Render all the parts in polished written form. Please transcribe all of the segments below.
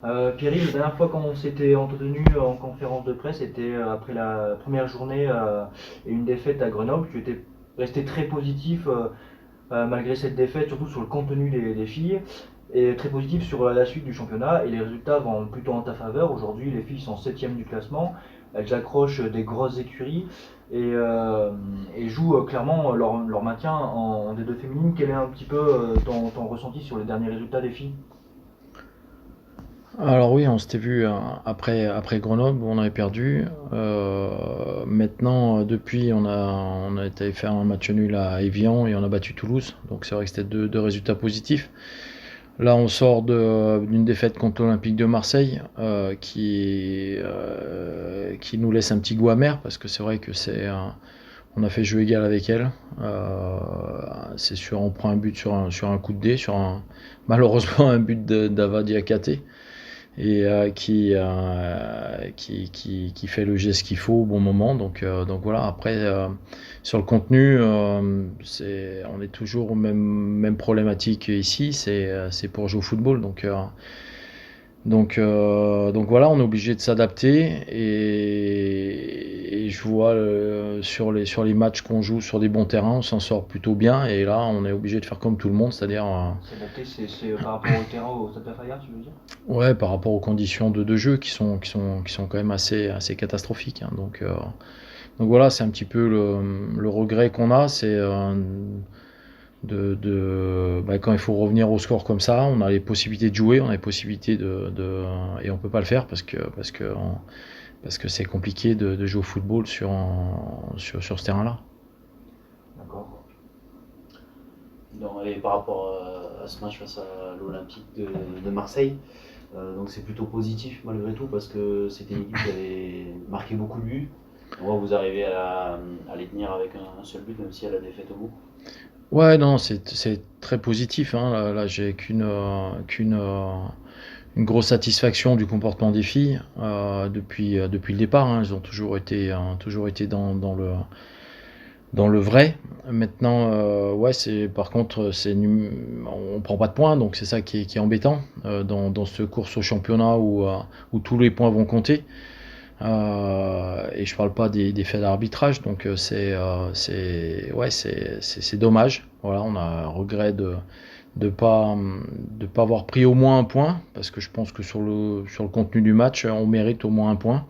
Pierry, la dernière fois quand on s'était entretenu en conférence de presse, c'était après la première journée et une défaite à Grenoble. Tu étais resté très positif malgré cette défaite, surtout sur le contenu des filles, et très positif sur la suite du championnat. Et les résultats vont plutôt en ta faveur. Aujourd'hui, les filles sont septième du classement. Elles accrochent des grosses écuries et jouent clairement leur maintien en D2 féminine. Quel est un petit peu ton ressenti sur les derniers résultats des filles? Alors oui, on s'était vu après Grenoble où on avait perdu. Maintenant, depuis, on a été faire un match nul à Évian et on a battu Toulouse. Donc c'est vrai que c'était deux résultats positifs. Là, on sort d'une défaite contre l'Olympique de Marseille qui nous laisse un petit goût amer parce que c'est vrai que on a fait jeu égal avec elle. Euh, c'est sûr, on prend un but sur un coup de dé, malheureusement un but d'Ava Diakate et qui fait le geste qu'il faut au bon moment. Donc voilà, après, sur le contenu, on est toujours aux même problématique ici, c'est pour jouer au football. Donc voilà, on est obligé de s'adapter et je vois sur les matchs qu'on joue sur des bons terrains, on s'en sort plutôt bien et là on est obligé de faire comme tout le monde, c'est-à-dire S'adapter, c'est par rapport au terrain, au Stade Fayard, tu veux dire? ouais, par rapport aux conditions de jeu qui sont quand même assez catastrophiques, hein. Donc voilà, c'est un petit peu le regret qu'on a, c'est quand il faut revenir au score comme ça, on a les possibilités de jouer, on a les possibilités et on peut pas le faire parce que c'est compliqué de jouer au football sur ce terrain-là. D'accord. Et par rapport à ce match face à l'Olympique de Marseille, donc c'est plutôt positif malgré tout parce que c'était une équipe qui avait marqué beaucoup de buts. On vous arrivez à les tenir avec un seul but, même si elle a défaite au bout. Ouais, non, c'est très positif, hein. Là, j'ai qu'une une grosse satisfaction du comportement des filles depuis le départ, hein. Elles ont toujours été dans le vrai. Maintenant, ouais, par contre, on prend pas de points, donc c'est ça qui est embêtant dans ce course au championnat où tous les points vont compter. Et je parle pas des faits d'arbitrage, donc ouais, c'est dommage. Voilà, on a un regret de pas avoir pris au moins un point, parce que je pense que sur le contenu du match, on mérite au moins un point.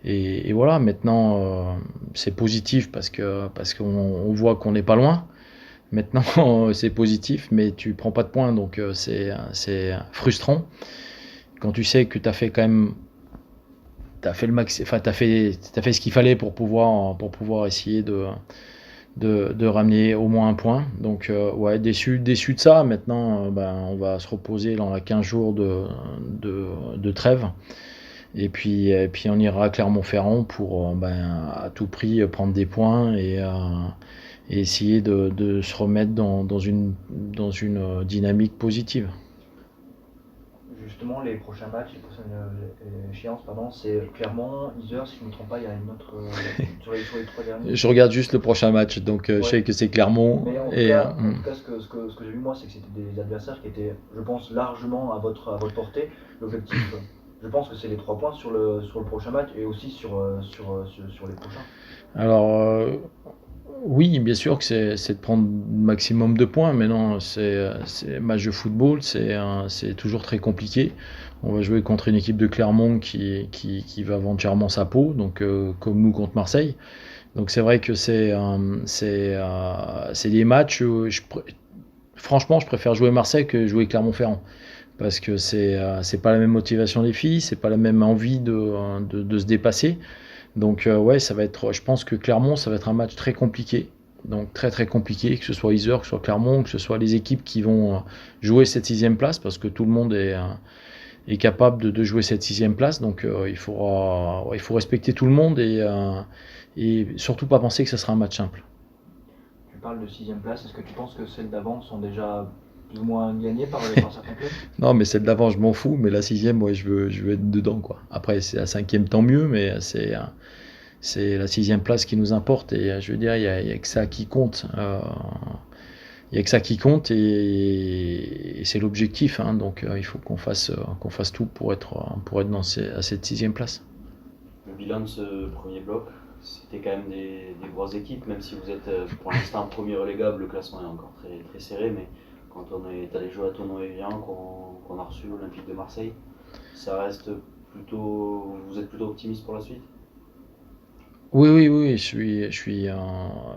Et voilà, maintenant, c'est positif parce qu'on on voit qu'on n'est pas loin. Maintenant, c'est positif, mais tu prends pas de points, donc c'est frustrant. Quand tu sais que tu as fait quand même, t'as fait le max, enfin t'as fait ce qu'il fallait pour pouvoir essayer de ramener au moins un point. Donc ouais, déçu de ça. Maintenant, on va se reposer dans les 15 jours de trêve. Et puis on ira à Clermont-Ferrand pour à tout prix prendre des points et essayer de se remettre dans une dynamique positive. Justement, les prochains matchs, les prochaines échéances, pardon, c'est Clermont, Yzeure, si je ne me trompe pas, il y a une autre. Sur les trois derniers. Je regarde juste le prochain match, donc je Ouais. sais que c'est Clermont. Mais en tout Et cas, en tout cas ce que j'ai vu moi, c'est que c'était des adversaires qui étaient, je pense, largement à votre portée. L'objectif, je pense que c'est les 3 points sur le prochain match et aussi sur les prochains. alors, oui, bien sûr que c'est de prendre le maximum de points, mais non, c'est match de football, c'est toujours très compliqué. On va jouer contre une équipe de Clermont qui va vendre chèrement sa peau, donc comme nous contre Marseille. Donc c'est vrai que c'est des matchs où franchement, je préfère jouer Marseille que jouer Clermont-Ferrand. Parce que c'est pas la même motivation des filles, c'est pas la même envie de se dépasser. Donc ouais, je pense que Clermont, ça va être un match très compliqué. Donc très très compliqué, que ce soit Yzeure, que ce soit Clermont, que ce soit les équipes qui vont jouer cette sixième place, parce que tout le monde est capable de jouer cette sixième place. Donc il faut respecter tout le monde et surtout pas penser que ce sera un match simple. Tu parles de sixième place, est-ce que tu penses que celles d'avant sont déjà plus ou moins gagnées par certains clubs? Non, mais celle d'avant, je m'en fous, mais la sixième, ouais, je veux être dedans, quoi. Après, c'est la cinquième, tant mieux, mais c'est la sixième place qui nous importe et je veux dire, il y a que ça qui compte. y a que ça qui compte et c'est l'objectif. Hein, donc il faut qu'on fasse tout pour être à cette 6e place. Le bilan de ce premier bloc, c'était quand même des grosses équipes, même si vous êtes pour l'instant premier relégable, le classement est encore très, très serré, mais quand on est allé jouer à Tournon-et-Vian, qu'on a reçu l'Olympique de Marseille, ça reste plutôt. Vous êtes plutôt optimiste pour la suite? Oui, je suis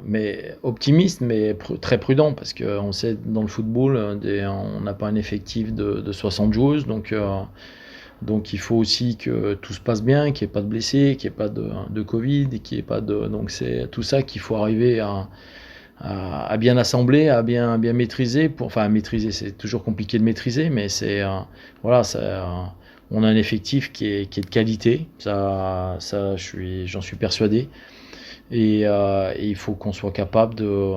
mais optimiste, mais très prudent, parce qu'on sait dans le football, on n'a pas un effectif de 60 joueuses, donc il faut aussi que tout se passe bien, qu'il n'y ait pas de blessés, qu'il n'y ait pas de Covid, qu'il n'y ait pas de. Donc c'est tout ça qu'il faut arriver à bien assembler, à bien maîtriser. Enfin, à maîtriser, c'est toujours compliqué de maîtriser, mais voilà, on a un effectif qui est de qualité, j'en suis persuadé. Et il faut qu'on soit capable de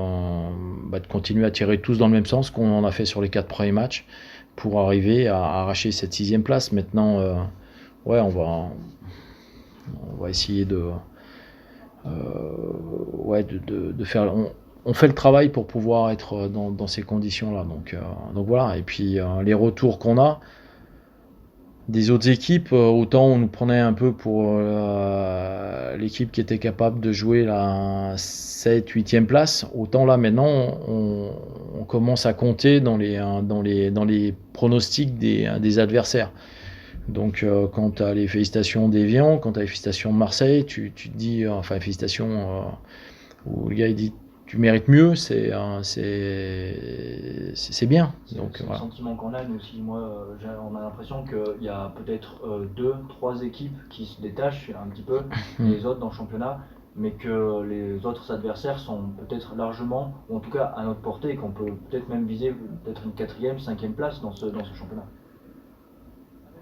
continuer à tirer tous dans le même sens qu'on en a fait sur les 4 premiers matchs pour arriver à arracher cette 6e place. Maintenant, ouais, on va essayer de faire. On fait le travail pour pouvoir être dans ces conditions-là. Donc voilà. Et puis les retours qu'on a des autres équipes, autant on nous prenait un peu pour l'équipe qui était capable de jouer la 7, 8e place, autant là maintenant on commence à compter dans les pronostics des adversaires. Donc quand tu as les félicitations d'Évian, quand tu as les félicitations de Marseille, tu te dis, enfin les félicitations où le gars il dit tu mérites mieux, c'est bien. Donc, c'est voilà. le sentiment qu'on a, nous aussi. Moi, on a l'impression qu'il y a peut-être 2, 3 équipes qui se détachent un petit peu des autres dans le championnat, mais que les autres adversaires sont peut-être largement, ou en tout cas à notre portée, et qu'on peut peut-être même viser peut-être une 4e, 5e place dans ce championnat.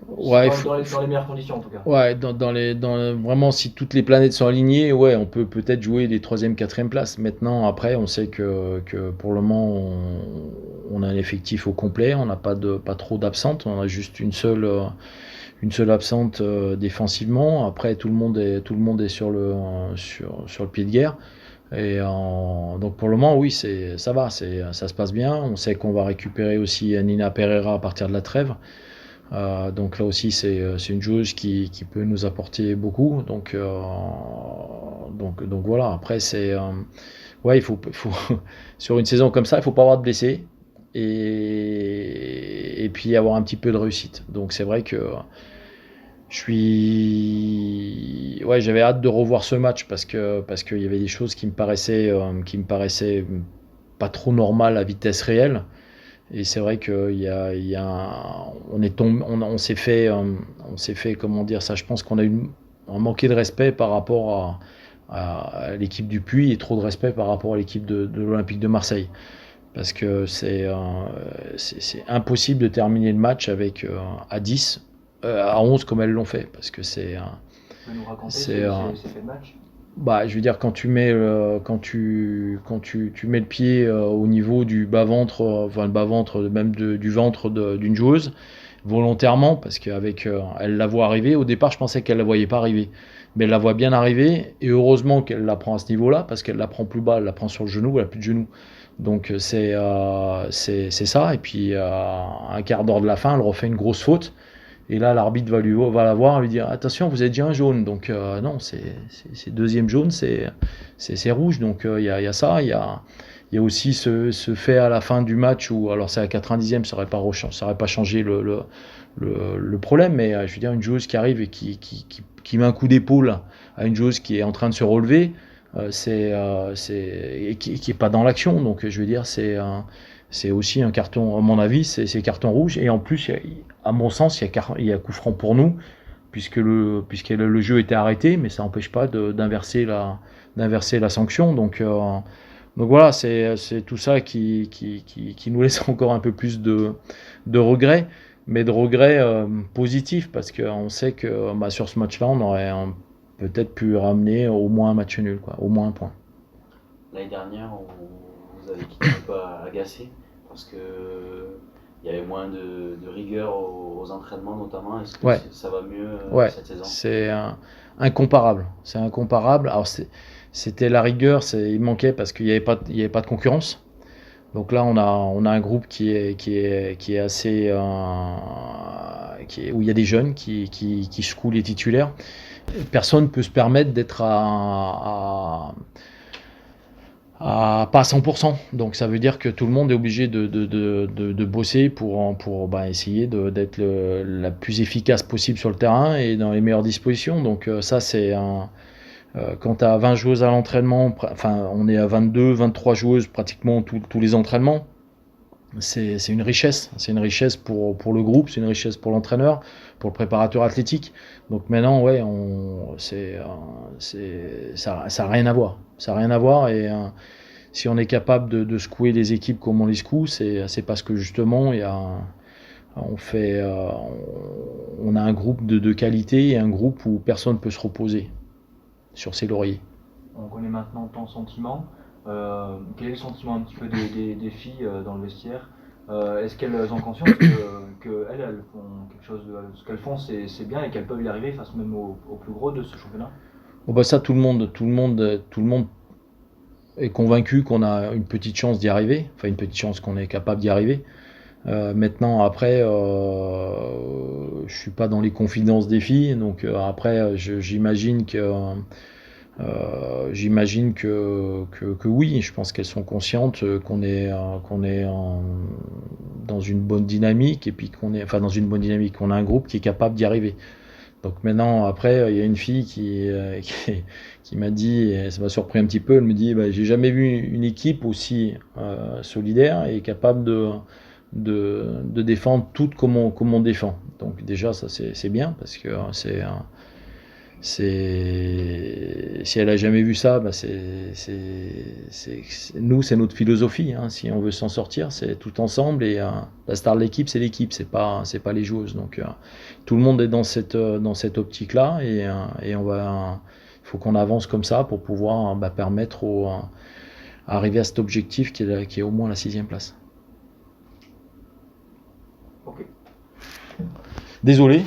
Ouais, dans les meilleures conditions en tout cas. Ouais, vraiment, si toutes les planètes sont alignées, ouais, on peut peut-être jouer les 3e, 4e places. Maintenant, après, on sait que pour le moment, on a un effectif au complet, on n'a pas trop d'absentes, on a juste une seule absente défensivement. Après, tout le monde est sur le pied de guerre. Et donc pour le moment, oui, ça va, ça se passe bien. On sait qu'on va récupérer aussi Nina Pereira à partir de la trêve. Donc là aussi, c'est une joueuse qui peut nous apporter beaucoup. Donc voilà. Après, ouais, il faut sur une saison comme ça, il faut pas avoir de blessés et puis avoir un petit peu de réussite. Donc c'est vrai que j'avais hâte de revoir ce match parce qu'il y avait des choses qui me paraissaient pas trop normales à vitesse réelle. Et c'est vrai on s'est fait, comment dire ça, je pense qu'on a manqué de respect par rapport à l'équipe du Puy et trop de respect par rapport à l'équipe de l'Olympique de Marseille. Parce que c'est impossible de terminer le match à 10, à 11 comme elles l'ont fait. Parce que Tu peux nous raconter ces faits de match? Je veux dire, quand tu mets le pied au niveau du bas-ventre, enfin le bas-ventre, même du ventre d'une joueuse, volontairement, parce elle la voit arriver. Au départ, je pensais qu'elle la voyait pas arriver, mais elle la voit bien arriver, et heureusement qu'elle la prend à ce niveau-là, parce qu'elle la prend plus bas, elle la prend sur le genou, elle a plus de genou. Donc c'est ça, et puis un quart d'heure de la fin, elle refait une grosse faute. Et là, l'arbitre va la voir et lui dire attention, vous avez déjà un jaune. Donc non, c'est deuxième jaune, c'est rouge. Donc il y a ça, il y a aussi ce fait à la fin du match où, alors c'est à 90e, ça n'aurait pas changé le problème, mais je veux dire, une joueuse qui arrive et qui met un coup d'épaule à une joueuse qui est en train de se relever, et qui est pas dans l'action. Donc je veux dire, c'est aussi un carton, à mon avis, c'est carton rouge. Et en plus, à mon sens, il y a coup franc pour nous, puisque le jeu était arrêté, mais ça n'empêche pas d'inverser la sanction. Donc voilà, c'est tout ça qui nous laisse encore un peu plus de regrets, mais de regrets positifs, parce qu'on sait que sur ce match-là, on aurait peut-être pu ramener au moins un match nul, au moins un point. L'année dernière, vous avez quitté un peu agacé parce que il y avait moins de rigueur aux entraînements notamment. Est-ce que ça va mieux cette saison? C'est incomparable. C'est incomparable. Alors c'était la rigueur, il manquait parce qu'il n'y avait pas de concurrence. Donc là, on a un groupe qui est assez, où il y a des jeunes qui secouent les titulaires. Personne ne peut se permettre d'être pas à 100%. Donc ça veut dire que tout le monde est obligé de bosser pour essayer d'être la plus efficace possible sur le terrain et dans les meilleures dispositions. Donc ça, c'est quand tu as 20 joueuses à l'entraînement, on est à 22, 23 joueuses pratiquement tous les entraînements. C'est une richesse. C'est une richesse pour le groupe, c'est une richesse pour l'entraîneur, pour le préparateur athlétique. Donc maintenant, ouais, ça n'a rien à voir. Ça n'a rien à voir. Et si on est capable de secouer les équipes comme on les secoue, c'est parce que justement, on a un groupe de qualité et un groupe où personne ne peut se reposer sur ses lauriers. On connaît maintenant ton sentiment. Quel est le sentiment un petit peu des filles dans le vestiaire? Est-ce qu'elles ont conscience que elles font quelque chose ce qu'elles font c'est bien et qu'elles peuvent y arriver face même au plus gros de ce championnat? Bon, ça, tout le monde est convaincu qu'on a une petite chance d'y arriver, enfin une petite chance qu'on est capable d'y arriver. Maintenant, après, je suis pas dans les confidences des filles, donc après, j'imagine que oui, je pense qu'elles sont conscientes qu'on est dans une bonne dynamique et puis dans une bonne dynamique, qu'on a un groupe qui est capable d'y arriver. Donc maintenant, après, il y a une fille qui m'a dit, et ça m'a surpris un petit peu, elle me dit, j'ai jamais vu une équipe aussi solidaire et capable de défendre toutes comme on défend. Donc déjà, ça c'est bien parce que si elle a jamais vu ça, nous, c'est notre philosophie. Hein. Si on veut s'en sortir, c'est tout ensemble. Et la star de l'équipe, c'est l'équipe, c'est pas les joueuses. Donc tout le monde est dans cette optique-là, et il faut qu'on avance comme ça pour pouvoir permettre arriver à cet objectif qui est au moins la 6e place. Ok. Désolé.